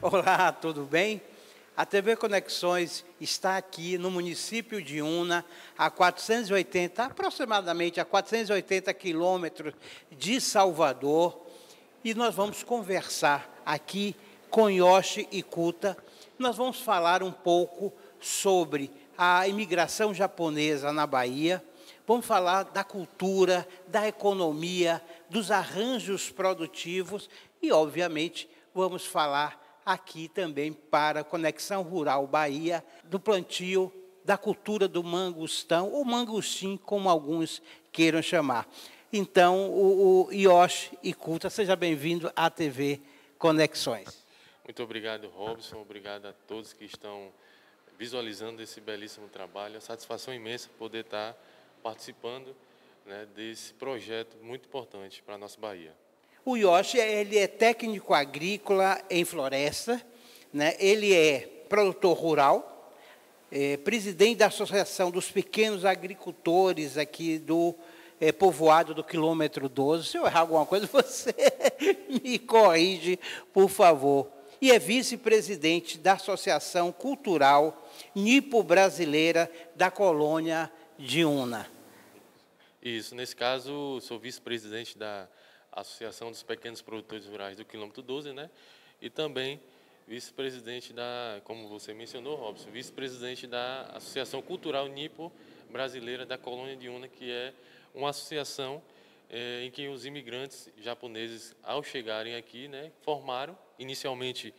Olá, tudo bem? A TV Conexões está aqui no município de Una, aproximadamente a 480 quilômetros de Salvador, e nós vamos conversar aqui com Yoshi Ikuta. Nós vamos falar um pouco sobre a imigração japonesa na Bahia, vamos falar da cultura, da economia, dos arranjos produtivos e, obviamente, vamos falar aqui também para a Conexão Rural Bahia, do plantio, da cultura do mangostão, ou mangostim, como alguns queiram chamar. Então, o Yoshi Ikuta, seja bem-vindo à TV Conexões. Muito obrigado, Robson. Obrigado a todos que estão visualizando esse belíssimo trabalho. É satisfação imensa poder estar participando, né, desse projeto muito importante para a nossa Bahia. O Yoshi, ele é técnico agrícola em floresta, né? Ele é produtor rural, presidente da Associação dos Pequenos Agricultores aqui do povoado do quilômetro 12. Se eu errar alguma coisa, você me corrige, por favor. E é vice-presidente da Associação Cultural Nipo-Brasileira da colônia de Una. Isso, nesse caso, sou vice-presidente da Associação dos Pequenos Produtores Rurais do quilômetro 12, né? E também vice-presidente da, como você mencionou, Robson, vice-presidente da Associação Cultural Nipo Brasileira da colônia de Una, que é uma associação em que os imigrantes japoneses, ao chegarem aqui, né, formaram, inicialmente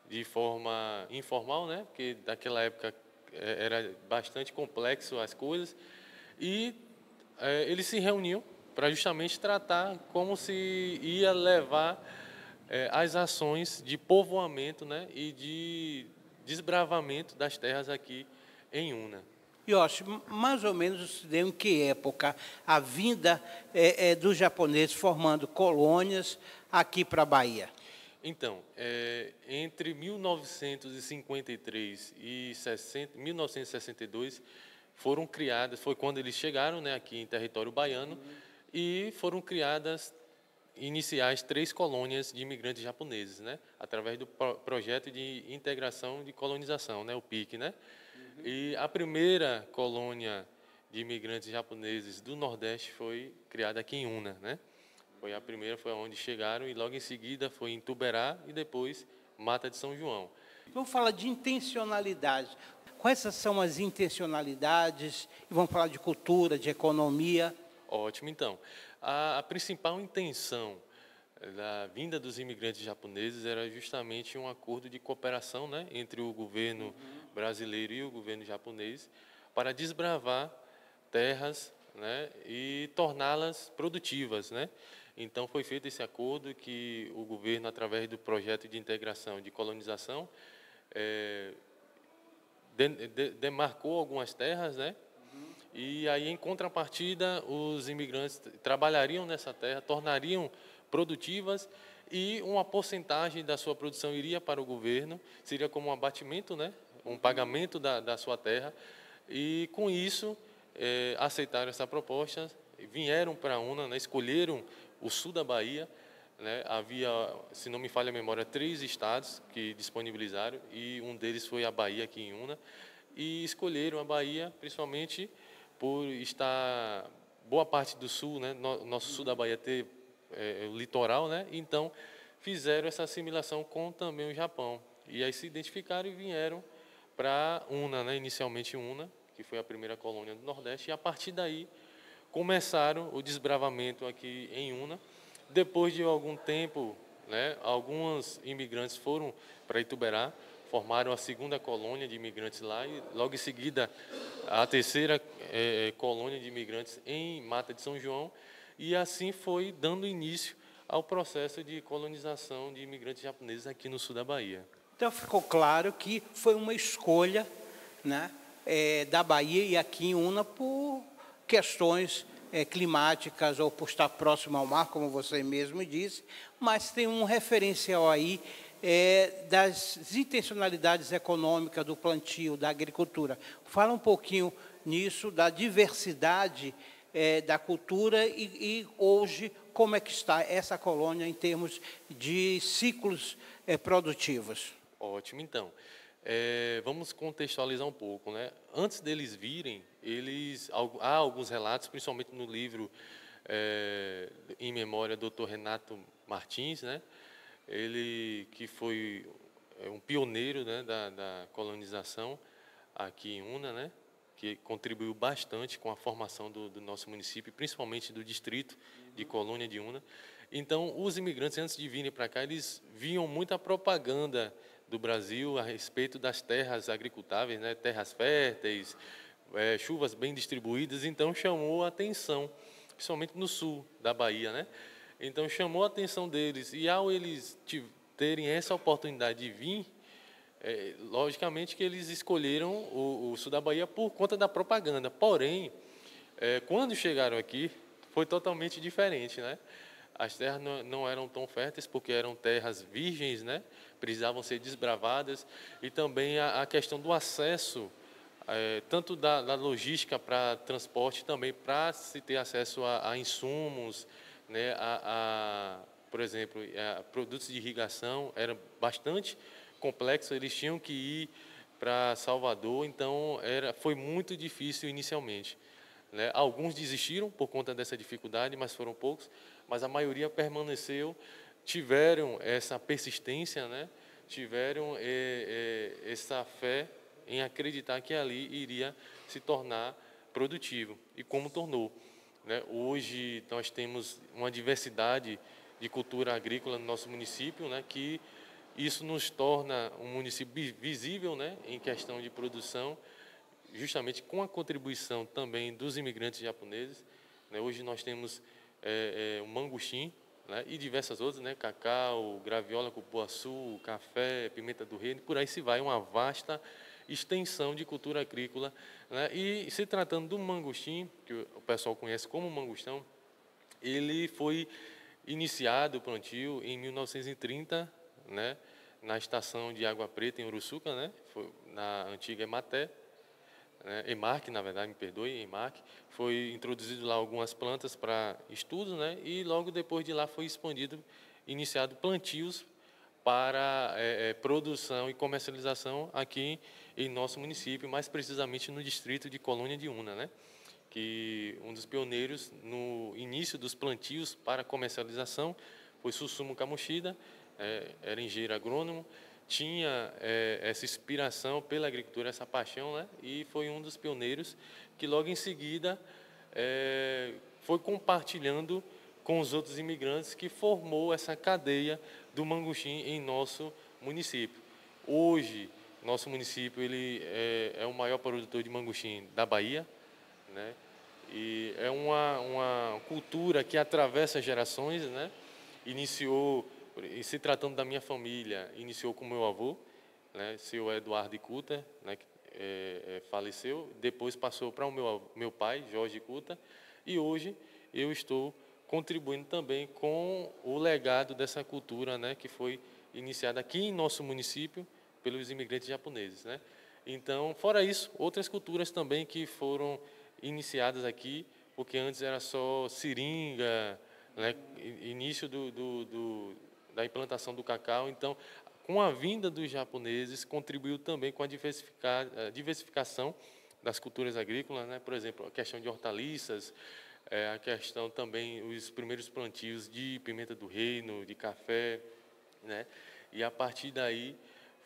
de forma informal, né, porque naquela época era bastante complexo as coisas, e eles se reuniam para justamente tratar como se ia levar as ações de povoamento, né, e de desbravamento das terras aqui em Una. Yoshi, mais ou menos em que época a vinda dos japoneses formando colônias aqui para a Bahia? Então, entre 1953 e 1962 foram criadas, foi quando eles chegaram, né, aqui em território baiano, e foram criadas iniciais 3 colônias de imigrantes japoneses, né, através do projeto de integração de colonização, né, o PIC, né. E a primeira colônia de imigrantes japoneses do Nordeste foi criada aqui em Una, né. Foi a primeira, foi onde chegaram, e logo em seguida foi em Tuberá e depois Mata de São João. Vamos falar de intencionalidade. Quais são as intencionalidades? E vamos falar de cultura, de economia. Ótimo, então. A principal intenção da vinda dos imigrantes japoneses era justamente um acordo de cooperação, né, entre o governo brasileiro e o governo japonês para desbravar terras, né, e torná-las produtivas, né. Então foi feito esse acordo que o governo, através do projeto de integração de colonização, demarcou algumas terras, né. E aí, em contrapartida, os imigrantes trabalhariam nessa terra, tornariam produtivas, e uma porcentagem da sua produção iria para o governo, seria como um abatimento, né, um pagamento da sua terra. E com isso, aceitaram essa proposta, vieram para a Una, né, escolheram o sul da Bahia, né. Havia, se não me falha a memória, 3 estados que disponibilizaram, e um deles foi a Bahia, aqui em Una, e escolheram a Bahia principalmente por estar boa parte do sul, né, nosso sul da Bahia ter o litoral, né, então fizeram essa assimilação com também o Japão. E aí se identificaram e vieram para Una, né, inicialmente Una, que foi a primeira colônia do Nordeste, e a partir daí começaram o desbravamento aqui em Una. Depois de algum tempo, né, alguns imigrantes foram para Ituberá, formaram a segunda colônia de imigrantes lá, e logo em seguida a terceira colônia de imigrantes em Mata de São João, e assim foi dando início ao processo de colonização de imigrantes japoneses aqui no sul da Bahia. Então ficou claro que foi uma escolha, né, da Bahia e aqui em Una por questões climáticas ou por estar próximo ao mar, como você mesmo disse, mas tem um referencial aí das intencionalidades econômicas do plantio, da agricultura. Fala um pouquinho nisso, da diversidade da cultura e hoje como é que está essa colônia em termos de ciclos produtivos. Ótimo, então. Vamos contextualizar um pouco, né? Antes deles virem, há alguns relatos, principalmente no livro Em Memória do Dr. Renato Martins, né? Ele que foi um pioneiro, né, da colonização aqui em Una, né? Que contribuiu bastante com a formação do nosso município, principalmente do distrito de Colônia de Una. Então, os imigrantes, antes de virem para cá, eles viam muita propaganda do Brasil a respeito das terras agricultáveis, né? Terras férteis, chuvas bem distribuídas. Então, chamou a atenção, principalmente no sul da Bahia, né? Então, chamou a atenção deles. E, ao eles terem essa oportunidade de vir, logicamente que eles escolheram o sul da Bahia por conta da propaganda. Porém, quando chegaram aqui, foi totalmente diferente, né? As terras não eram tão férteis porque eram terras virgens, né? Precisavam ser desbravadas, e também a questão do acesso, tanto da logística para transporte, também para se ter acesso a insumos, né? Por exemplo, produtos de irrigação, era bastante complexo, eles tinham que ir para Salvador, então foi muito difícil inicialmente, né? Alguns desistiram por conta dessa dificuldade, mas foram poucos, mas a maioria permaneceu, tiveram essa persistência, né? Tiveram essa fé em acreditar que ali iria se tornar produtivo, e como tornou, né? Hoje nós temos uma diversidade de cultura agrícola no nosso município, né? Que isso nos torna um município visível, né? Em questão de produção, justamente com a contribuição também dos imigrantes japoneses, né? Hoje nós temos o mangostim, né? E diversas outras, né? Cacau, graviola, cupuaçu, café, pimenta do reino, por aí se vai, uma vasta extensão de cultura agrícola, né? E se tratando do mangostim, que o pessoal conhece como mangostão, ele foi iniciado o plantio em 1930, né? Na estação de Água Preta, em Uruçuca, né? Foi na antiga Ematé, EMARC, na verdade, me perdoe, EMARC, foi introduzido lá algumas plantas para estudos, né? E logo depois de lá foi iniciado plantios para produção e comercialização aqui em nosso município, mais precisamente no distrito de Colônia de Una, né? Que um dos pioneiros no início dos plantios para comercialização foi Susumu Kamoshida, era engenheiro agrônomo, tinha essa inspiração pela agricultura, essa paixão, né? E foi um dos pioneiros que logo em seguida foi compartilhando com os outros imigrantes, que formou essa cadeia do mangostim em nosso município. Hoje, nosso município ele é o maior produtor de mangostim da Bahia, né? E é uma cultura que atravessa gerações, né? Iniciou, e se tratando da minha família, iniciou com meu avô, né? Seu Eduardo Ikuta, né? Que faleceu, depois passou para o meu pai, Jorge Ikuta, e hoje eu estou contribuindo também com o legado dessa cultura, né? Que foi iniciada aqui em nosso município pelos imigrantes japoneses, né? Então, fora isso, outras culturas também que foram iniciadas aqui, porque antes era só seringa, né? Início da implantação do cacau. Então, com a vinda dos japoneses, contribuiu também com a diversificação das culturas agrícolas, né? Por exemplo, a questão de hortaliças, a questão também, os primeiros plantios de pimenta do reino, de café, né? E a partir daí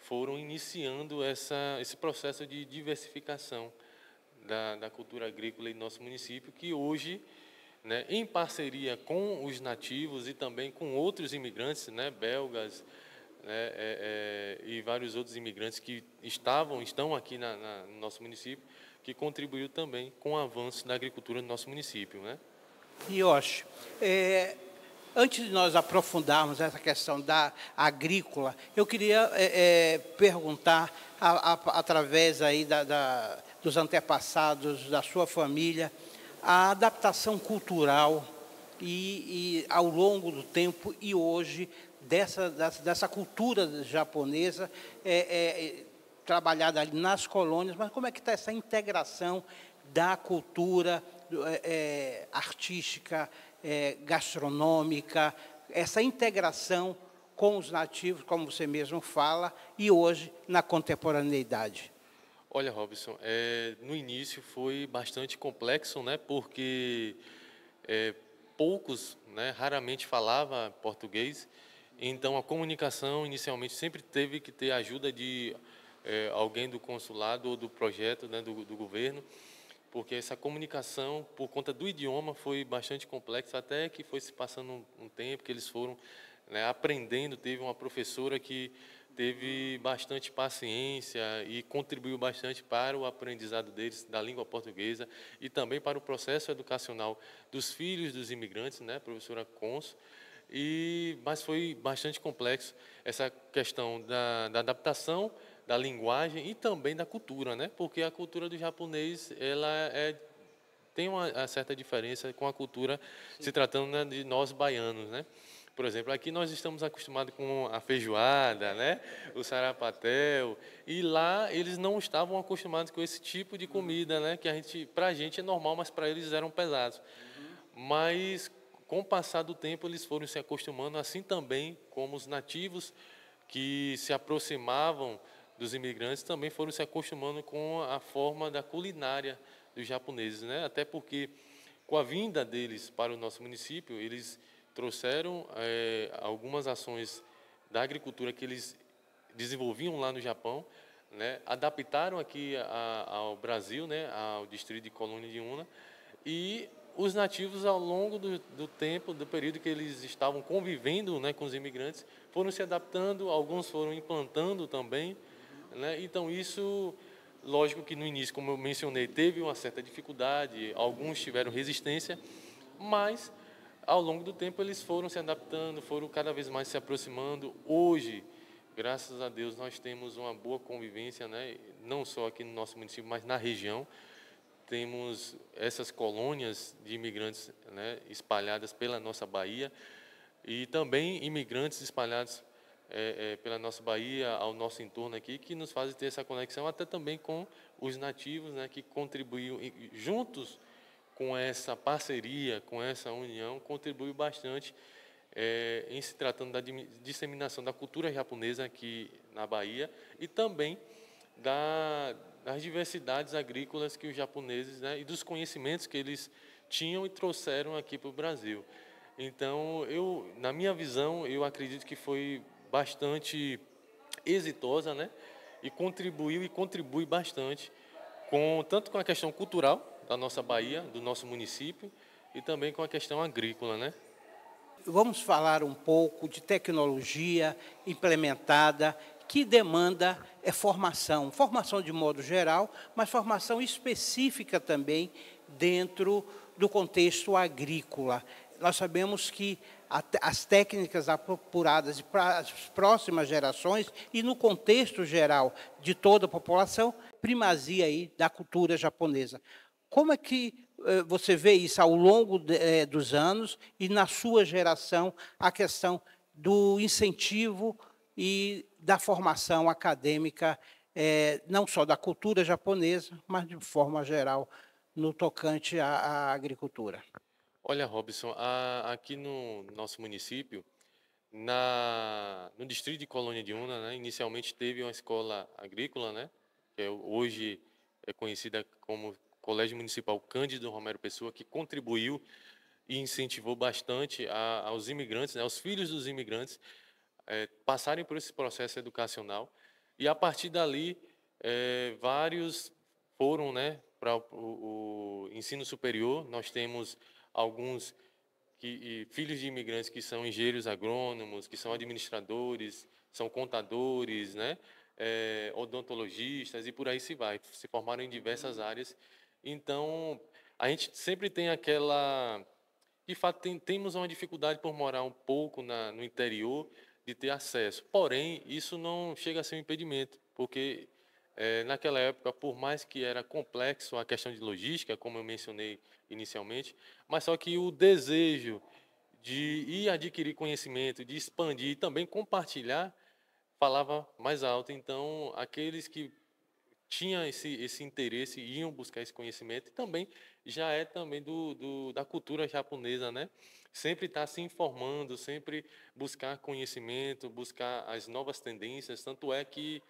foram iniciando esse processo de diversificação da cultura agrícola em nosso município, que hoje, né, em parceria com os nativos e também com outros imigrantes, né, belgas, né, e vários outros imigrantes que estão aqui no nosso município, que contribuiu também com o avanço da agricultura no nosso município, né? Yoshi, antes de nós aprofundarmos essa questão da agrícola, eu queria perguntar, através aí dos antepassados da sua família, a adaptação cultural e ao longo do tempo e hoje dessa cultura japonesa trabalhada ali nas colônias, mas como é que está essa integração da cultura artística, gastronômica, essa integração com os nativos, como você mesmo fala, e hoje na contemporaneidade? Olha, Robson, no início foi bastante complexo, né? Porque poucos, né, raramente falava português. Então a comunicação inicialmente sempre teve que ter a ajuda de alguém do consulado ou do projeto, né, do governo, porque essa comunicação, por conta do idioma, foi bastante complexa, até que foi se passando um tempo, que eles foram, né, aprendendo. Teve uma professora que teve bastante paciência e contribuiu bastante para o aprendizado deles da língua portuguesa e também para o processo educacional dos filhos dos imigrantes, né, professora Conso. Mas foi bastante complexo essa questão da adaptação da linguagem e também da cultura, né? Porque a cultura do japonês tem uma certa diferença com a cultura, se tratando, né, de nós baianos, né? Por exemplo, aqui nós estamos acostumados com a feijoada, né? O sarapatel, e lá eles não estavam acostumados com esse tipo de comida, né? Que para a gente é normal, mas para eles eram pesados. Mas com o passar do tempo eles foram se acostumando, assim também como os nativos que se aproximavam dos imigrantes também foram se acostumando com a forma da culinária dos japoneses, né? Até porque com a vinda deles para o nosso município, eles trouxeram algumas ações da agricultura que eles desenvolviam lá no Japão, né? Adaptaram aqui ao Brasil, né? Ao distrito de Colônia de Una, e os nativos, ao longo do tempo, do período que eles estavam convivendo, né, com os imigrantes, foram se adaptando, alguns foram implantando também, né? Então isso, lógico que no início, como eu mencionei, teve uma certa dificuldade, alguns tiveram resistência, mas ao longo do tempo eles foram se adaptando, foram cada vez mais se aproximando. Hoje, graças a Deus, nós temos uma boa convivência, né? Não só aqui no nosso município, mas na região. Temos essas colônias de imigrantes, né, espalhadas pela nossa Bahia, e também imigrantes espalhados pela nossa Bahia, ao nosso entorno aqui, que nos fazem ter essa conexão, até também com os nativos, né, que contribuíram juntos com essa parceria, com essa união, contribuiu bastante em se tratando da disseminação da cultura japonesa aqui na Bahia e também das diversidades agrícolas que os japoneses, né, e dos conhecimentos que eles tinham e trouxeram aqui para o Brasil. Então, na minha visão, eu acredito que foi bastante exitosa, né, e contribuiu e contribui bastante tanto com a questão cultural da nossa Bahia, do nosso município, e também com a questão agrícola, né? Vamos falar um pouco de tecnologia implementada que demanda formação, formação de modo geral, mas formação específica também dentro do contexto agrícola. Nós sabemos que as técnicas apuradas para as próximas gerações e no contexto geral de toda a população, primazia aí da cultura japonesa. Como é que você vê isso ao longo dos anos e na sua geração, a questão do incentivo e da formação acadêmica, não só da cultura japonesa, mas de forma geral no tocante à agricultura? Olha, Robson, aqui no nosso município, no distrito de Colônia de Una, né, inicialmente teve uma escola agrícola, né, que hoje é conhecida como Colégio Municipal Cândido Romero Pessoa, que contribuiu e incentivou bastante aos imigrantes, né, aos filhos dos imigrantes, passarem por esse processo educacional. E a partir dali, vários foram, né, para o ensino superior. Nós temos alguns filhos de imigrantes que são engenheiros agrônomos, que são administradores, são contadores, né, odontologistas e por aí se vai. Se formaram em diversas áreas. Então, a gente sempre tem aquela... De fato, temos uma dificuldade por morar um pouco no interior de ter acesso. Porém, isso não chega a ser um impedimento, porque naquela época, por mais que era complexo a questão de logística, como eu mencionei inicialmente, mas só que o desejo de ir adquirir conhecimento, de expandir e também compartilhar, falava mais alto. Então, aqueles que tinha esse interesse, iam buscar esse conhecimento, e também já é também da cultura japonesa, né? Sempre estar se informando, sempre buscar conhecimento, buscar as novas tendências, tanto é que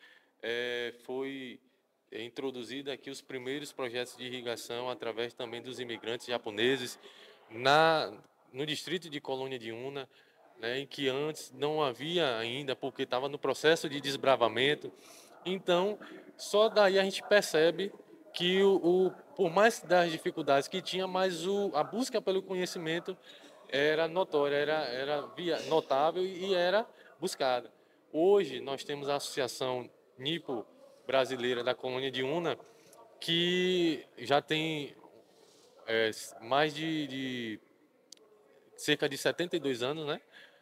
foi introduzido aqui os primeiros projetos de irrigação através também dos imigrantes japoneses no distrito de Colônia de Una, né, em que antes não havia ainda, porque estava no processo de desbravamento. Então, só daí a gente percebe que por mais das dificuldades que tinha, mas a busca pelo conhecimento era notória, notável e era buscada. Hoje nós temos a Associação Nipo Brasileira da Colônia de Una, que já tem mais de cerca de 72 anos, né?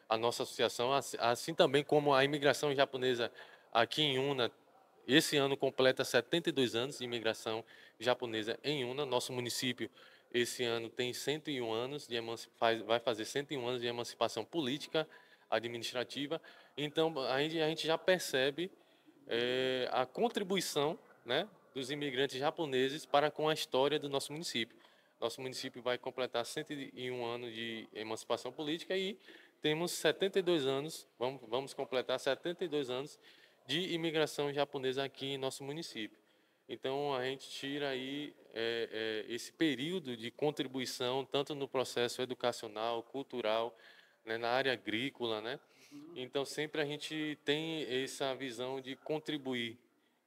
A nossa associação, assim também como a imigração japonesa aqui em Una, esse ano completa 72 anos de imigração japonesa em Una. Nosso município, esse ano, tem 101 anos, vai fazer 101 anos de emancipação política, administrativa. Então, a gente já percebe a contribuição, né, dos imigrantes japoneses para com a história do nosso município. Nosso município vai completar 101 anos de emancipação política e temos 72 anos, vamos completar 72 anos de imigração japonesa aqui em nosso município. Então, a gente tira aí esse período de contribuição, tanto no processo educacional, cultural, né, na área agrícola, né? Então, sempre a gente tem essa visão de contribuir,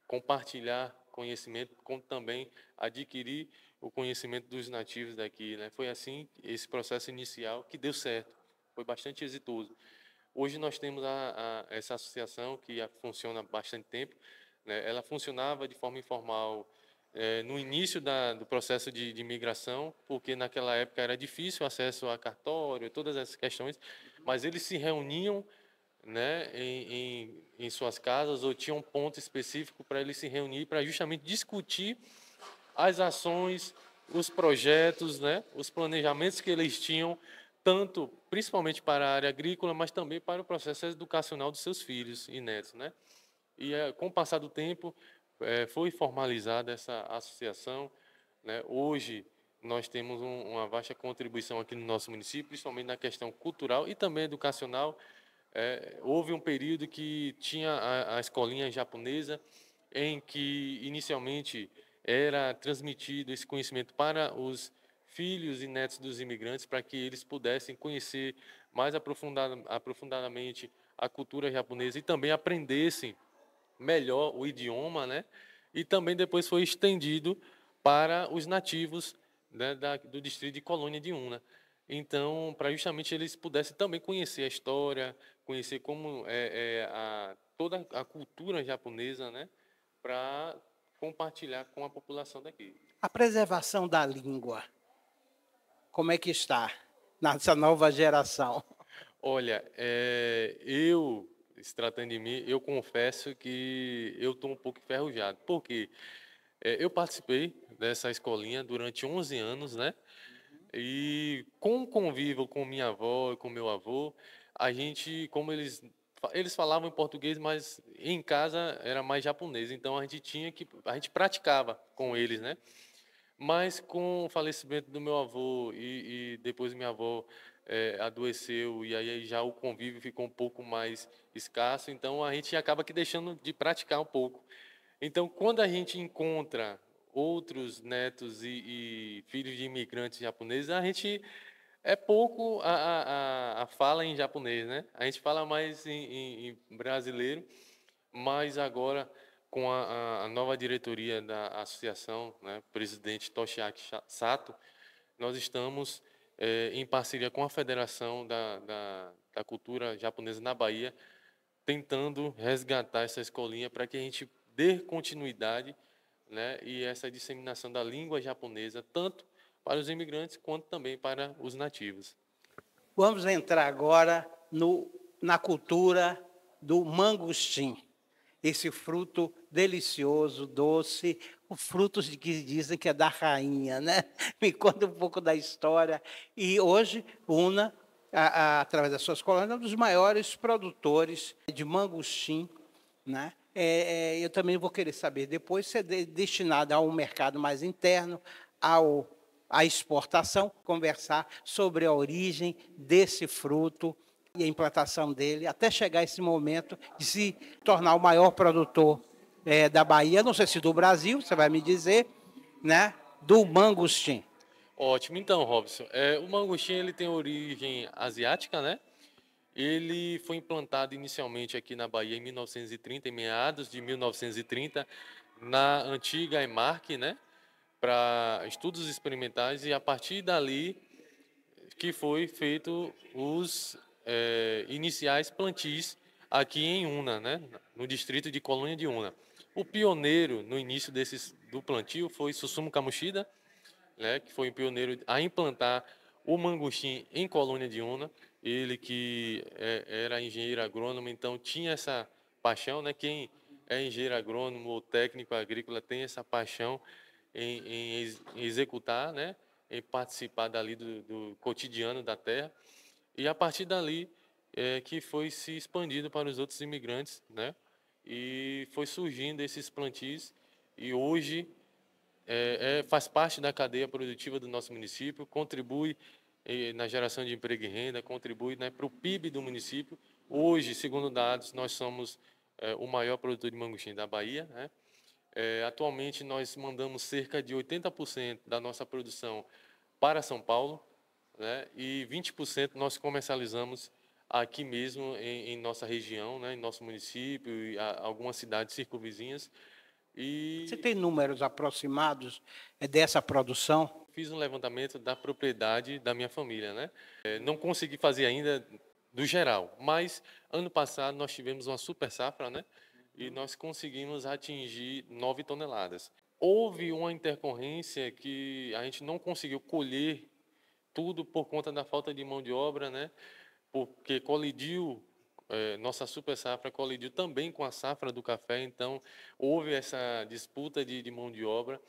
compartilhar conhecimento, como também adquirir o conhecimento dos nativos daqui, né? Foi assim esse processo inicial que deu certo, foi bastante exitoso. Hoje nós temos essa associação que já funciona há bastante tempo, né? Ela funcionava de forma informal no início do processo de imigração, porque naquela época era difícil o acesso a cartório, todas essas questões, mas eles se reuniam, né, em suas casas ou tinham um ponto específico para eles se reunir para justamente discutir as ações, os projetos, né, os planejamentos que eles tinham, tanto principalmente para a área agrícola, mas também para o processo educacional dos seus filhos e netos, né? E com o passar do tempo foi formalizada essa associação, né? Hoje nós temos uma vasta contribuição aqui no nosso município, principalmente na questão cultural e também educacional. Houve um período que tinha a escolinha japonesa, em que inicialmente era transmitido esse conhecimento para os filhos e netos dos imigrantes, para que eles pudessem conhecer mais aprofundadamente a cultura japonesa e também aprendessem melhor o idioma, né? E também depois foi estendido para os nativos, né, do distrito de Colônia de Una. Então, para justamente eles pudessem também conhecer a história, conhecer como toda a cultura japonesa, né, para compartilhar com a população daqui. A preservação da língua, como é que está nessa nova geração? Olha, se tratando de mim, eu confesso que eu estou um pouco enferrujado. Por quê? Eu participei dessa escolinha durante 11 anos, né? E com o convívio com minha avó e com meu avô, a gente, como eles falavam em português, mas em casa era mais japonês, então a gente praticava com eles, né? Mas com o falecimento do meu avô e depois minha avó adoeceu e aí já o convívio ficou um pouco mais escasso, então a gente acaba que deixando de praticar um pouco. Então, quando a gente encontra outros netos e filhos de imigrantes japoneses, a gente pouco a fala em japonês, né? A gente fala mais em brasileiro, mas agora com a nova diretoria da associação, né, presidente Toshiaki Sato, nós estamos em parceria com a Federação da Cultura Japonesa na Bahia, tentando resgatar essa escolinha para que a gente dê continuidade, né, e essa disseminação da língua japonesa, tanto para os imigrantes quanto também para os nativos. Vamos entrar agora na cultura do mangostim, esse fruto delicioso, doce, frutos que dizem que é da rainha, né? Me conta um pouco da história. E hoje, Una, através das suas colônias, é um dos maiores produtores de mangostim, né? eu também vou querer saber depois se é destinado a um mercado mais interno, à exportação, conversar sobre a origem desse fruto e a implantação dele, até chegar esse momento de se tornar o maior produtor da Bahia, não sei se do Brasil, você vai me dizer, né, do mangostim. Ótimo. Então, Robson, o mangostim ele tem origem asiática, né? Ele foi implantado inicialmente aqui na Bahia em 1930, em meados de 1930, na antiga EMARC, né? Para estudos experimentais, e a partir dali que foi feito os iniciais plantios aqui em Una, né? No distrito de Colônia de Una. O pioneiro no início do plantio foi Susumu Kamoshida, né, que foi o pioneiro a implantar o mangostim em Colônia de Una. Ele que era engenheiro agrônomo, então tinha essa paixão, né? Quem é engenheiro agrônomo ou técnico agrícola tem essa paixão em executar, né? Em participar dali do cotidiano da terra. E a partir dali que foi se expandindo para os outros imigrantes, né? E foi surgindo esses plantios e hoje faz parte da cadeia produtiva do nosso município, contribui na geração de emprego e renda, contribui, né, para o PIB do município. Hoje, segundo dados, nós somos o maior produtor de mangostim da Bahia, né? Atualmente, nós mandamos cerca de 80% da nossa produção para São Paulo, né? E 20% nós comercializamos aqui mesmo em nossa região, né, em nosso município e algumas cidades circunvizinhas. Você E tem números aproximados dessa produção? fiz um levantamento da propriedade da minha família, né? Não consegui fazer ainda do geral, mas ano passado nós tivemos uma super safra, né? E nós conseguimos atingir 9 toneladas. Houve uma intercorrência que a gente não conseguiu colher tudo por conta da falta de mão de obra, né? Porque colidiu, nossa super safra colidiu também com a safra do café, então houve essa disputa de mão de obra,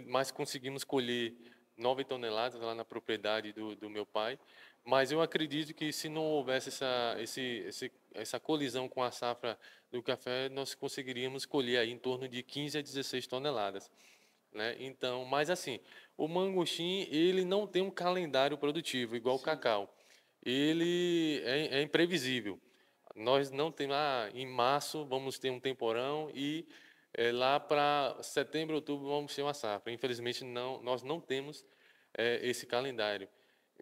mas conseguimos colher 9 toneladas lá na propriedade do meu pai. Mas eu acredito que se não houvesse essa colisão com a safra do café, nós conseguiríamos colher aí em torno de 15 a 16 toneladas, né? Então, mas assim, o mangostim, ele não tem um calendário produtivo igual o cacau. Ele é imprevisível. Nós não temos, em março vamos ter um temporão e lá para setembro, outubro vamos ter uma safra. Infelizmente, não, nós não temos esse calendário.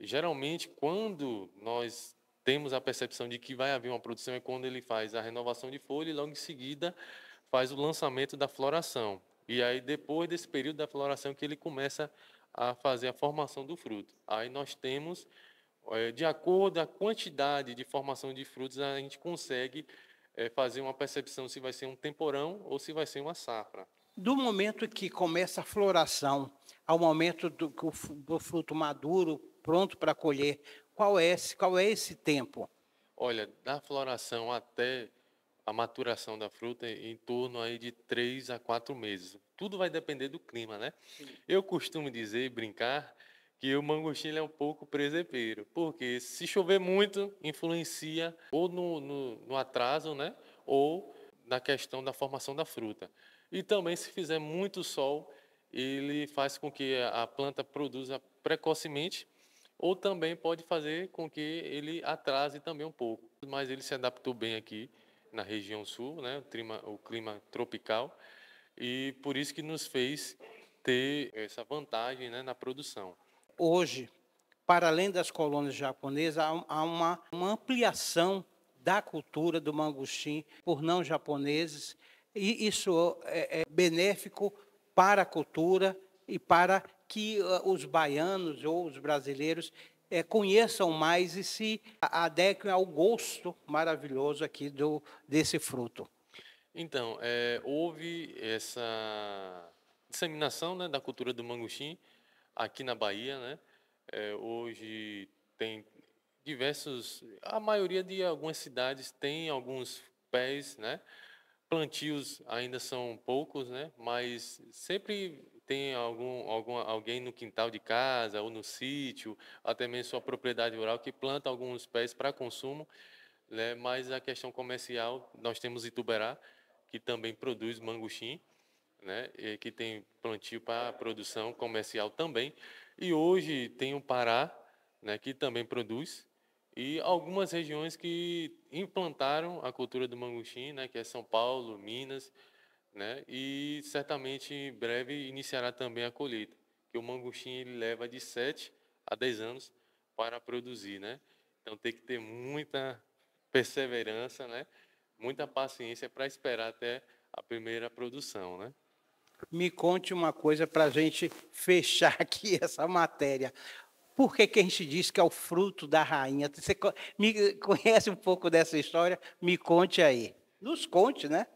Geralmente, quando nós temos a percepção de que vai haver uma produção, é quando ele faz a renovação de folha e logo em seguida faz o lançamento da floração. E aí, depois desse período da floração, que ele começa a fazer a formação do fruto. Aí nós temos, de acordo com a quantidade de formação de frutos, a gente consegue fazer uma percepção se vai ser um temporão ou se vai ser uma safra. Do momento que começa a floração ao momento do fruto maduro, pronto para colher, qual é esse tempo? Olha, da floração até a maturação da fruta em torno aí de 3 a 4 meses. Tudo vai depender do clima, né? Eu costumo dizer e brincar que o mangostim é um pouco presepeiro, porque se chover muito, influencia ou no atraso, né? Ou na questão da formação da fruta. E também, se fizer muito sol, ele faz com que a planta produza precocemente, ou também pode fazer com que ele atrase também um pouco. Mas ele se adaptou bem aqui na região sul, né? O clima tropical, e por isso que nos fez ter essa vantagem, né, na produção. Hoje, para além das colônias japonesas, há uma ampliação da cultura do mangostim por não japoneses, e isso é benéfico para a cultura e para que os baianos ou os brasileiros conheçam mais e se adequem ao gosto maravilhoso aqui desse fruto. Então, houve essa disseminação, né, da cultura do mangostim aqui na Bahia, né? Hoje tem a maioria de algumas cidades tem alguns pés, né? Plantios ainda são poucos, né? Mas sempre tem alguém no quintal de casa ou no sítio, até mesmo sua propriedade rural, que planta alguns pés para consumo, né? Mas a questão comercial, nós temos Ituberá, que também produz mangostim, né, e que tem plantio para produção comercial também. E hoje tem o Pará, né, que também produz, e algumas regiões que implantaram a cultura do mangostim, né, que é São Paulo, Minas, né, e certamente em breve iniciará também a colheita, que o mangostim ele leva de 7 a 10 anos para produzir, né? Então tem que ter muita perseverança, né? Muita paciência para esperar até a primeira produção, né? Me conte uma coisa para a gente fechar aqui essa matéria. Por que que a gente diz que é o fruto da rainha? Você me conhece um pouco dessa história? Me conte aí. Nos conte, né?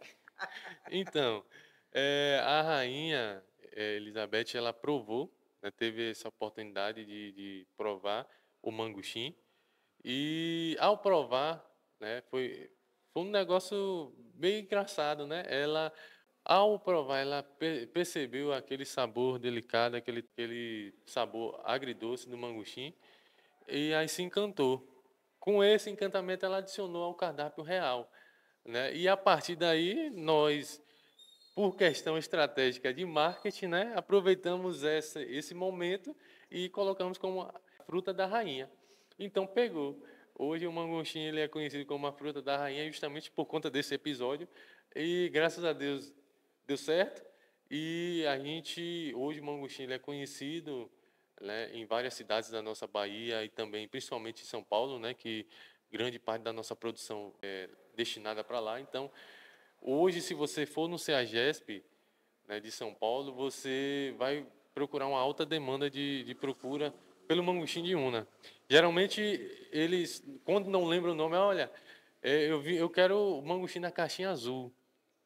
Então, a rainha Elizabeth, ela provou, né, teve essa oportunidade de provar o mangostim, e ao provar, né, foi um negócio bem engraçado, né? Ao provar, ela percebeu aquele sabor delicado, aquele sabor agridoce do mangostim, e aí se encantou. Com esse encantamento, ela adicionou ao cardápio real, né? E a partir daí, nós, por questão estratégica de marketing, né, aproveitamos esse momento e colocamos como a fruta da rainha. Então, pegou. Hoje, o mangostim ele é conhecido como a fruta da rainha justamente por conta desse episódio. E, graças a Deus, deu certo. E a gente, hoje, o mangostim ele é conhecido, né, em várias cidades da nossa Bahia e também, principalmente em São Paulo, né, que grande parte da nossa produção é destinada para lá. Então, hoje, se você for no CEAGESP, né, de São Paulo, você vai procurar uma alta demanda de procura pelo mangostim de Una. Geralmente, eles, quando não lembram o nome, olha, eu quero o mangostim na caixinha azul,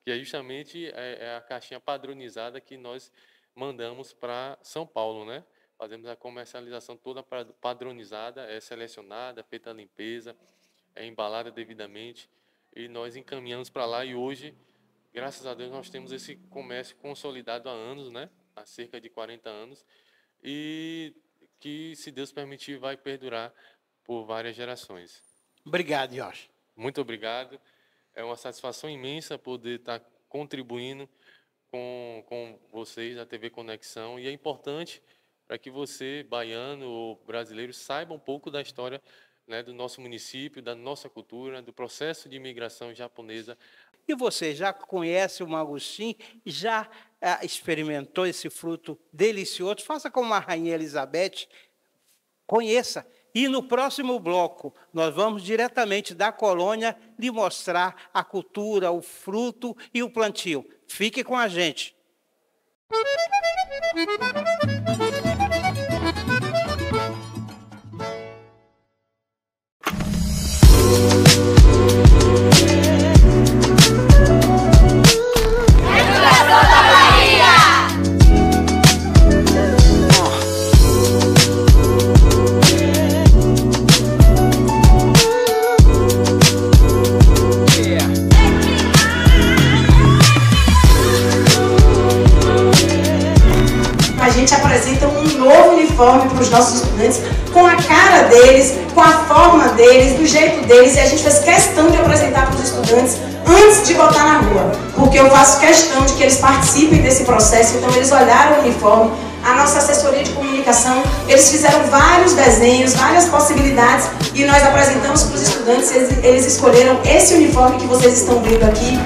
que é justamente a caixinha padronizada que nós mandamos para São Paulo, né? Fazemos a comercialização toda padronizada, é selecionada, feita a limpeza, é embalada devidamente, e nós encaminhamos para lá. E hoje, graças a Deus, nós temos esse comércio consolidado há anos, né? Há cerca de 40 anos, e que, se Deus permitir, vai perdurar por várias gerações. Obrigado, Josh. Muito obrigado. É uma satisfação imensa poder estar contribuindo com vocês, a TV Conexão, e é importante para que você, baiano ou brasileiro, saiba um pouco da história, né, do nosso município, da nossa cultura, do processo de imigração japonesa. E você já conhece o mangostim? Já experimentou esse fruto delicioso? Faça como a Rainha Elizabeth, conheça. E no próximo bloco, nós vamos diretamente da colônia lhe mostrar a cultura, o fruto e o plantio. Fique com a gente. A gente apresenta um novo uniforme para os nossos estudantes, com a cara deles, com a forma deles, do jeito deles, e a gente fez questão de apresentar para os estudantes antes de botar na rua, porque eu faço questão de que eles participem desse processo. Então eles olharam o uniforme, a nossa assessoria de comunicação, eles fizeram vários desenhos, várias possibilidades, e nós apresentamos para os estudantes, eles escolheram esse uniforme que vocês estão vendo aqui.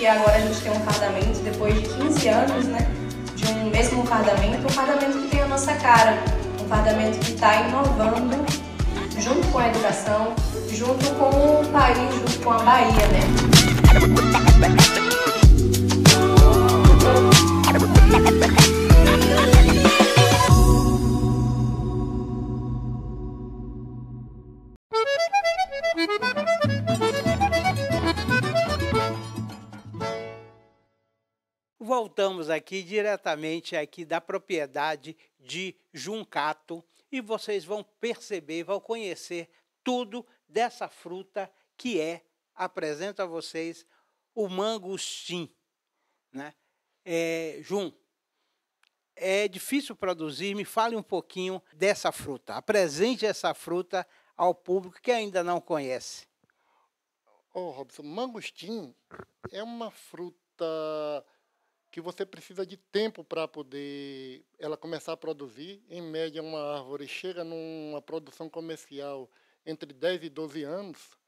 Agora a gente tem um fardamento, depois de 15 anos, né, de um mesmo fardamento, um fardamento que tem a nossa cara, um fardamento que está inovando junto com a educação, junto com o país, junto com a Bahia, né? Voltamos aqui diretamente aqui da propriedade de Juncato e vocês vão perceber, vão conhecer tudo dessa fruta que apresento a vocês, o mangostim, né? Jun, é difícil produzir. Me fale um pouquinho dessa fruta. Apresente essa fruta ao público que ainda não conhece. Robson, mangostim é uma fruta que você precisa de tempo para poder ela começar a produzir. Em média, uma árvore chega numa produção comercial entre 10 e 12 anos.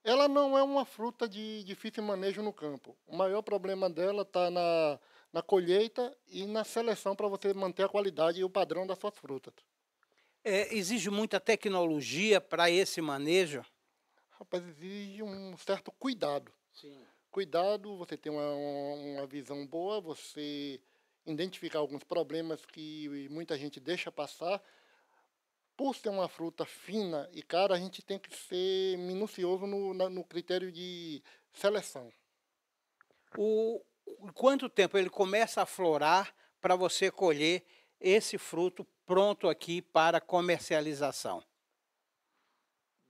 Ela não é uma fruta de difícil manejo no campo. O maior problema dela está na colheita e na seleção para você manter a qualidade e o padrão das suas frutas. Exige muita tecnologia para esse manejo? Rapaz, exige um certo cuidado. Sim. Cuidado, você ter uma visão boa, você identificar alguns problemas que muita gente deixa passar. Por ser uma fruta fina e cara, a gente tem que ser minucioso no critério de seleção. Quanto tempo ele começa a florar para você colher esse fruto pronto aqui para comercialização?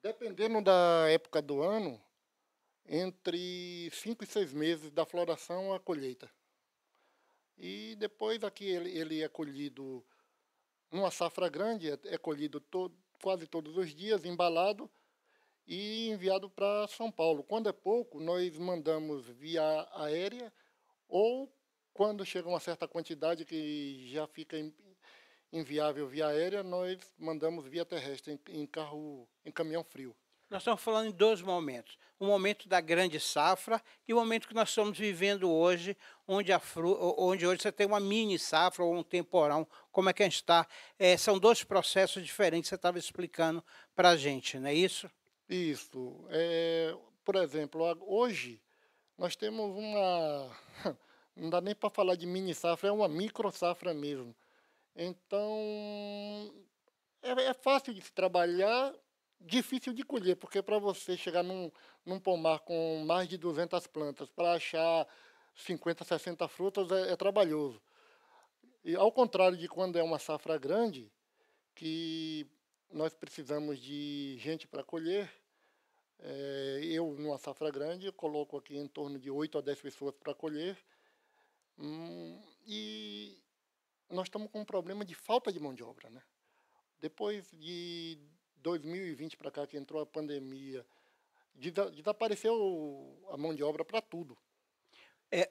Dependendo da época do ano, entre 5 e 6 meses da floração à colheita. E depois aqui ele é colhido numa safra grande, é colhido quase todos os dias, embalado e enviado para São Paulo. Quando é pouco, nós mandamos via aérea ou quando chega uma certa quantidade que já fica inviável via aérea, nós mandamos via terrestre, em caminhão frio. Nós estamos falando em dois momentos. O momento da grande safra e o momento que nós estamos vivendo hoje, onde hoje você tem uma mini safra ou um temporão. Como é que a gente está? São dois processos diferentes, você estava explicando para a gente, não é isso? Isso. Por exemplo, hoje nós temos uma... Não dá nem para falar de mini safra, é uma micro safra mesmo. Então, é fácil de se trabalhar, difícil de colher, porque para você chegar num pomar com mais de 200 plantas, para achar 50, 60 frutas é trabalhoso. E ao contrário de quando é uma safra grande, que nós precisamos de gente para colher, eu, numa safra grande, eu coloco aqui em torno de 8 a 10 pessoas para colher, e nós estamos com um problema de falta de mão de obra, né? Depois de 2020 para cá, que entrou a pandemia, desapareceu a mão de obra para tudo.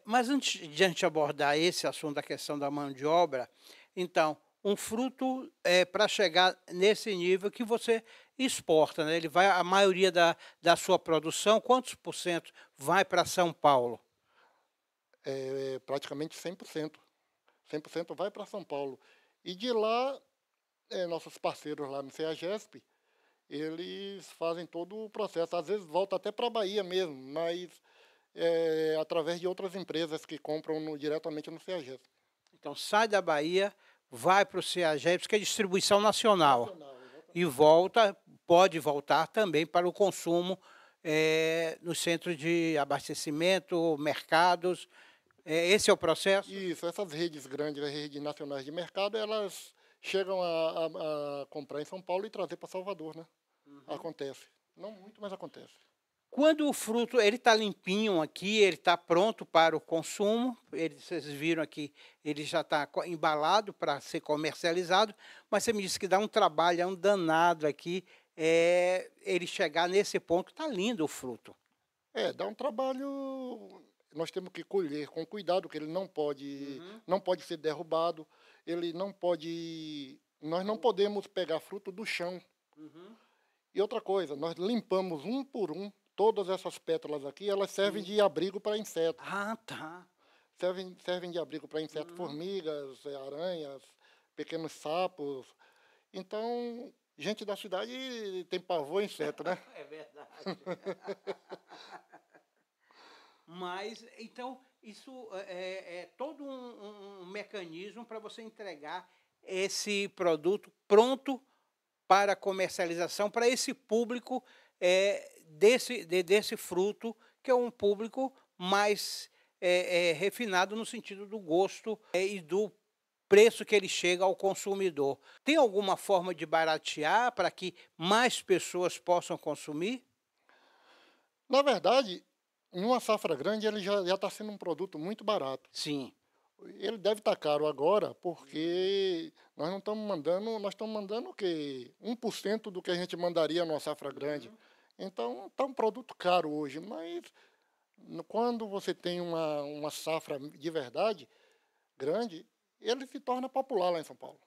Mas antes de a gente abordar esse assunto da questão da mão de obra, então, um fruto para chegar nesse nível que você exporta, né? Ele vai, a maioria da sua produção, quantos por cento vai para São Paulo? Praticamente 100%. 100% vai para São Paulo. E de lá, nossos parceiros lá no CEAGESP, eles fazem todo o processo. Às vezes volta até para a Bahia mesmo, mas através de outras empresas que compram diretamente no CEAGESP. Então sai da Bahia, vai para o CEAGESP, que é distribuição nacional. E pode voltar também para o consumo no centro de abastecimento, mercados. Esse é o processo? Isso, essas redes grandes, as redes nacionais de mercado, elas chegam a comprar em São Paulo e trazer para Salvador, né? Uhum. Acontece. Não muito, mas acontece. Quando o fruto está limpinho aqui, ele está pronto para o consumo, vocês viram aqui, ele já está embalado para ser comercializado, mas você me disse que dá um trabalho, é um danado aqui, ele chegar nesse ponto, está lindo o fruto. Dá um trabalho... Nós temos que colher com cuidado, que ele não pode ser derrubado, nós não podemos pegar fruto do chão. Uhum. E outra coisa, nós limpamos um por um, todas essas pétalas aqui, elas servem de abrigo para insetos. Ah, tá. Servem de abrigo para insetos, formigas, aranhas, pequenos sapos. Então, gente da cidade tem pavor a inseto, né? É verdade. Mas, então, isso é todo um mecanismo para você entregar esse produto pronto para comercialização, para esse público desse fruto, que é um público mais refinado no sentido do gosto e do preço que ele chega ao consumidor. Tem alguma forma de baratear para que mais pessoas possam consumir? Na verdade, em uma safra grande, ele já está sendo um produto muito barato. Sim. Ele deve estar caro agora, porque nós não estamos mandando, nós estamos mandando o quê? 1% do que a gente mandaria numa safra grande. Então, está um produto caro hoje, mas quando você tem uma safra de verdade grande, ele se torna popular lá em São Paulo.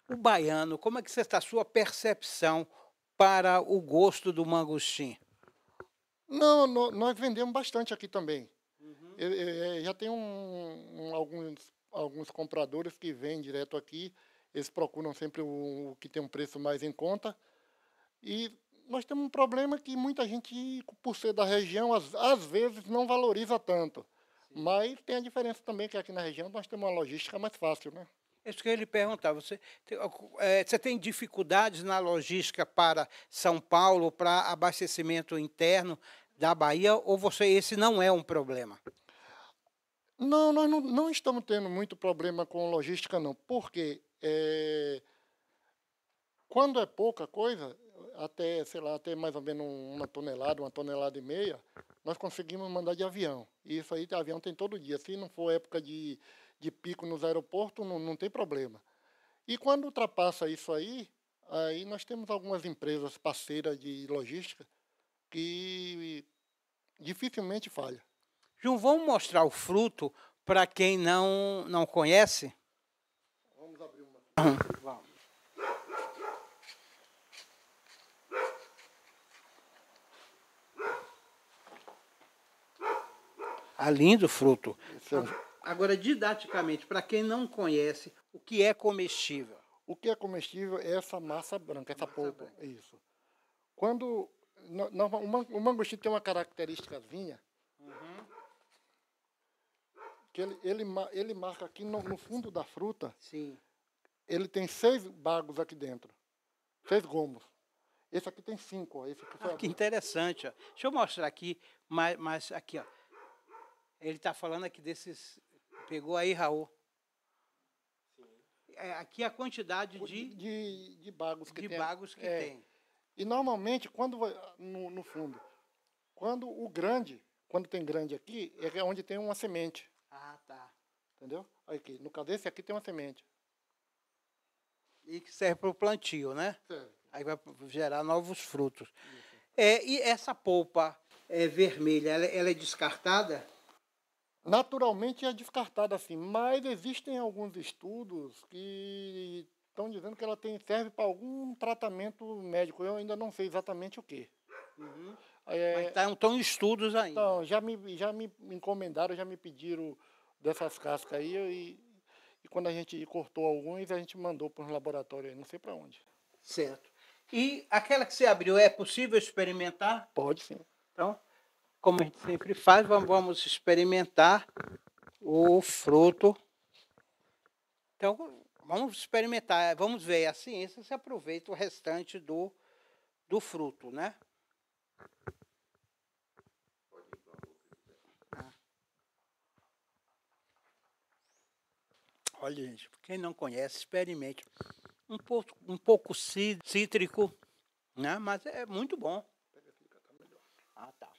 O baiano, como é que está a sua percepção para o gosto do mangostim? Não, nós vendemos bastante aqui também. Já tem alguns compradores que vêm direto aqui, eles procuram sempre o que tem um preço mais em conta. E nós temos um problema que muita gente, por ser da região, às vezes não valoriza tanto. Sim. Mas tem a diferença também que aqui na região nós temos uma logística mais fácil, né? Isso que eu ia lhe perguntar, você tem dificuldades na logística para São Paulo, para abastecimento interno da Bahia, ou esse não é um problema? Não, nós não estamos tendo muito problema com logística, não. Porque quando é pouca coisa, até, sei lá, até mais ou menos uma tonelada e meia, nós conseguimos mandar de avião. E isso aí, de avião tem todo dia. Se não for época de pico nos aeroportos, não tem problema. E quando ultrapassa isso aí nós temos algumas empresas parceiras de logística que dificilmente falha. João, vamos mostrar o fruto para quem não conhece? Vamos abrir uma. Vamos. Lindo fruto. Agora, didaticamente, para quem não conhece, o que é comestível? O que é comestível é essa massa branca, essa polpa. Isso. Quando o mangostim tem uma característicazinha, que ele marca aqui no fundo da fruta. Sim. Ele tem 6 bagos aqui dentro, 6 gomos. Esse aqui tem 5. Ó. Esse aqui que interessante. Ó. Deixa eu mostrar aqui, mas aqui, ó. Ele está falando aqui desses. Pegou aí, Raul? Sim. Aqui a quantidade de bagos que tem. Bagos que tem. E normalmente, quando no fundo, quando tem grande aqui, é onde tem uma semente. Ah, tá. Entendeu? Aqui, no caso desse aqui tem uma semente. E que serve para o plantio, né? Serve. Aí vai gerar novos frutos. E essa polpa vermelha, ela é descartada? Naturalmente é descartada assim, mas existem alguns estudos que estão dizendo que ela serve para algum tratamento médico. Eu ainda não sei exatamente o quê. Mas estão estudos ainda. Então, já me encomendaram, já me pediram dessas cascas aí, e quando a gente cortou alguns, a gente mandou para um laboratório aí, não sei para onde. Certo. E aquela que você abriu, é possível experimentar? Pode, sim. Então, como a gente sempre faz, vamos experimentar o fruto. Então, vamos experimentar, vamos ver. A ciência se aproveita o restante do fruto, né? Olha, gente, quem não conhece, experimente. Um pouco cítrico, né? Mas é muito bom. Ah, tá.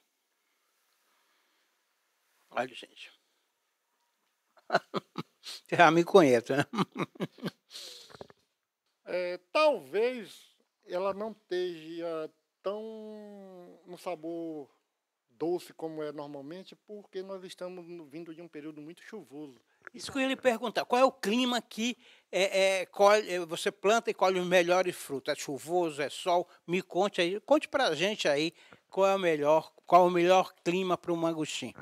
Olha, gente. Você já me conhece, né? Talvez ela não esteja tão no sabor doce como é normalmente, porque nós estamos vindo de um período muito chuvoso. Isso que eu ia lhe perguntar, qual é o clima que você planta e colhe os melhores frutos? É chuvoso, é sol? Me conte aí, conte pra gente aí qual é o melhor clima para o mangostim.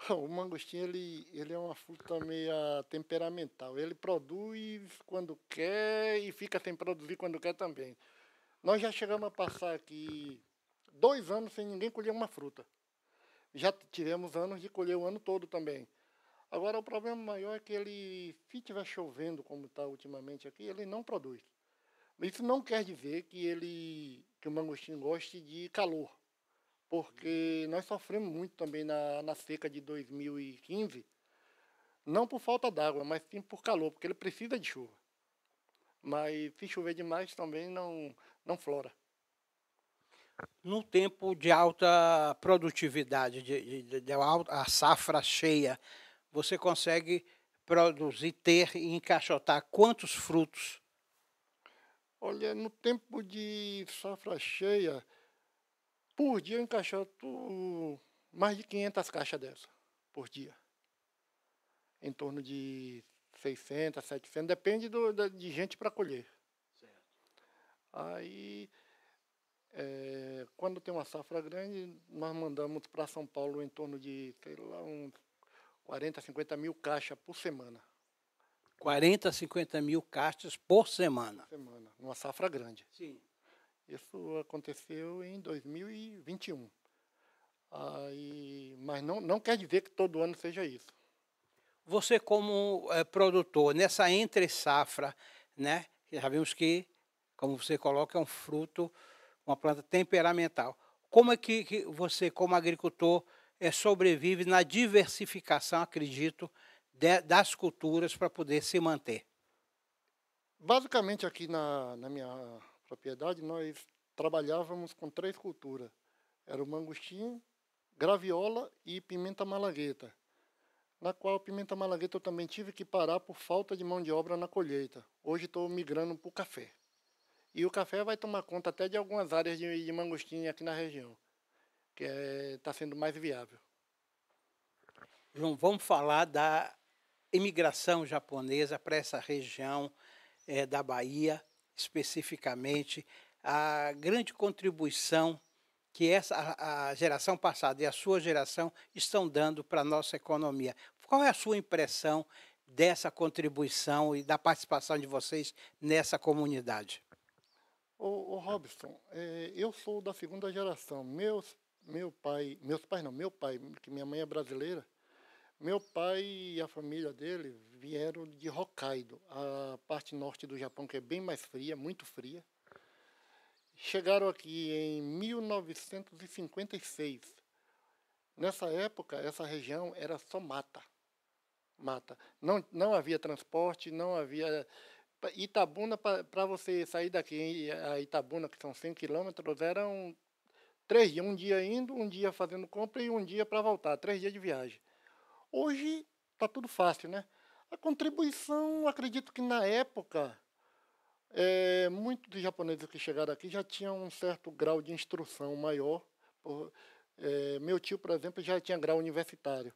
O mangostim, ele é uma fruta meio temperamental. Ele produz quando quer e fica sem produzir quando quer também. Nós já chegamos a passar aqui 2 anos sem ninguém colher uma fruta. Já tivemos anos de colher o ano todo também. Agora, o problema maior é que se estiver chovendo, como está ultimamente aqui, ele não produz. Isso não quer dizer que o mangostim goste de calor, porque nós sofremos muito também na seca de 2015, não por falta d'água, mas sim por calor, porque ele precisa de chuva. Mas se chover demais também não flora. No tempo de alta produtividade, a safra cheia, você consegue produzir, ter e encaixotar quantos frutos? Olha, no tempo de safra cheia, por dia eu encaixoto mais de 500 caixas dessa, por dia. Em torno de 600, 700, depende de gente para colher. Certo. Aí, quando tem uma safra grande, nós mandamos para São Paulo em torno de, sei lá, uns 40, 50 mil caixas por semana. 40, 50 mil caixas por semana. Numa safra grande. Sim. Isso aconteceu em 2021. Mas não quer dizer que todo ano seja isso. Você como produtor, nessa entre-safra, né, já vimos que, como você coloca, é um fruto, uma planta temperamental. Como é que você, como agricultor, sobrevive na diversificação, acredito, das culturas para poder se manter? Basicamente, aqui na minha propriedade, nós trabalhávamos com 3 culturas. Era o mangostim, graviola e pimenta malagueta. Na qual a pimenta malagueta eu também tive que parar por falta de mão de obra na colheita. Hoje estou migrando para o café. E o café vai tomar conta até de algumas áreas de mangostim aqui na região, que está sendo mais viável. João, vamos falar da imigração japonesa para essa região da Bahia, especificamente, a grande contribuição que a geração passada e a sua geração estão dando para a nossa economia. Qual é a sua impressão dessa contribuição e da participação de vocês nessa comunidade? Ô Robson, eu sou da 2ª geração. Meu pai, que minha mãe é brasileira, meu pai e a família dele vieram de Hokkaido, a parte norte do Japão, que é bem mais fria, muito fria. Chegaram aqui em 1956. Nessa época, essa região era só mata. Não havia transporte, não havia... Itabuna, para você sair daqui, a Itabuna, que são 100 quilômetros, eram 3 dias. Um dia indo, um dia fazendo compra e um dia para voltar. 3 dias de viagem. Hoje está tudo fácil, né? A contribuição, acredito que na época... muitos dos japoneses que chegaram aqui já tinham um certo grau de instrução maior. Meu tio, por exemplo, já tinha grau universitário.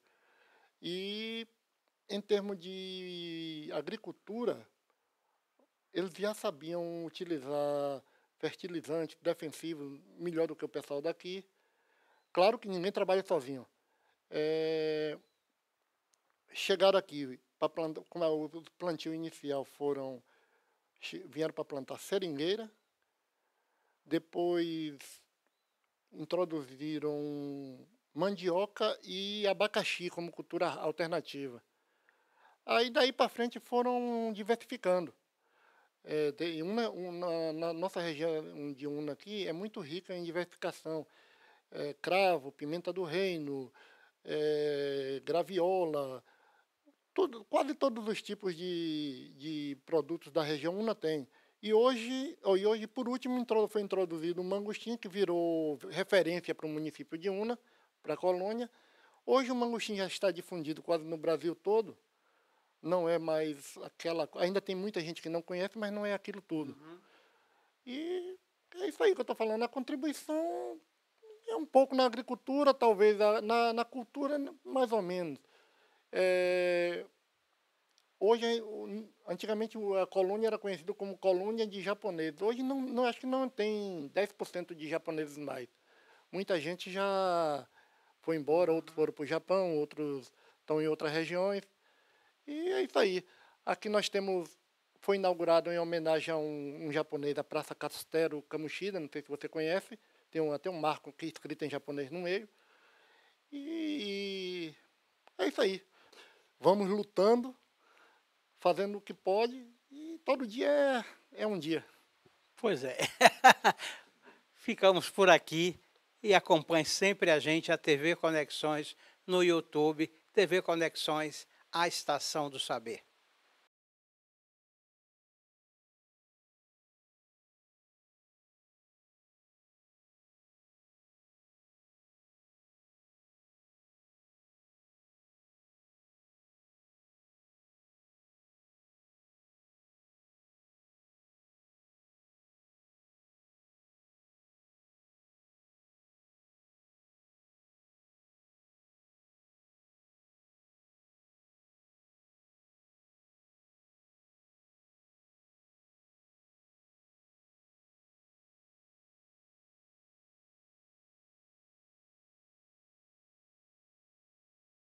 E, em termos de agricultura, eles já sabiam utilizar fertilizantes defensivos melhor do que o pessoal daqui. Claro que ninguém trabalha sozinho. Chegaram aqui, como o plantio inicial vieram para plantar seringueira, depois introduziram mandioca e abacaxi como cultura alternativa. Aí daí para frente foram diversificando. Na nossa região de Una aqui é muito rica em diversificação. Cravo, pimenta do reino, graviola, quase todos os tipos de produtos da região Una tem. E hoje, por último, foi introduzido o mangostim, que virou referência para o município de Una, para a colônia. Hoje o mangostim já está difundido quase no Brasil todo. Não é mais aquela... Ainda tem muita gente que não conhece, mas não é aquilo tudo. Uhum. E é isso aí que eu estou falando. A contribuição é um pouco na agricultura, talvez na cultura, mais ou menos. Hoje, antigamente a colônia era conhecida como colônia de japoneses. Hoje acho que não tem 10% de japoneses mais. Muita gente já foi embora, outros foram para o Japão, outros estão em outras regiões. E é isso aí. Aqui nós foi inaugurado em homenagem a um japonês, a Praça Castero Kamushida, não sei se você conhece. Tem até um marco aqui escrito em japonês no meio. E é isso aí. Vamos lutando, fazendo o que pode, e todo dia é um dia. Pois é. Ficamos por aqui e acompanhe sempre a gente, a TV Conexões no YouTube, TV Conexões, a Estação do Saber.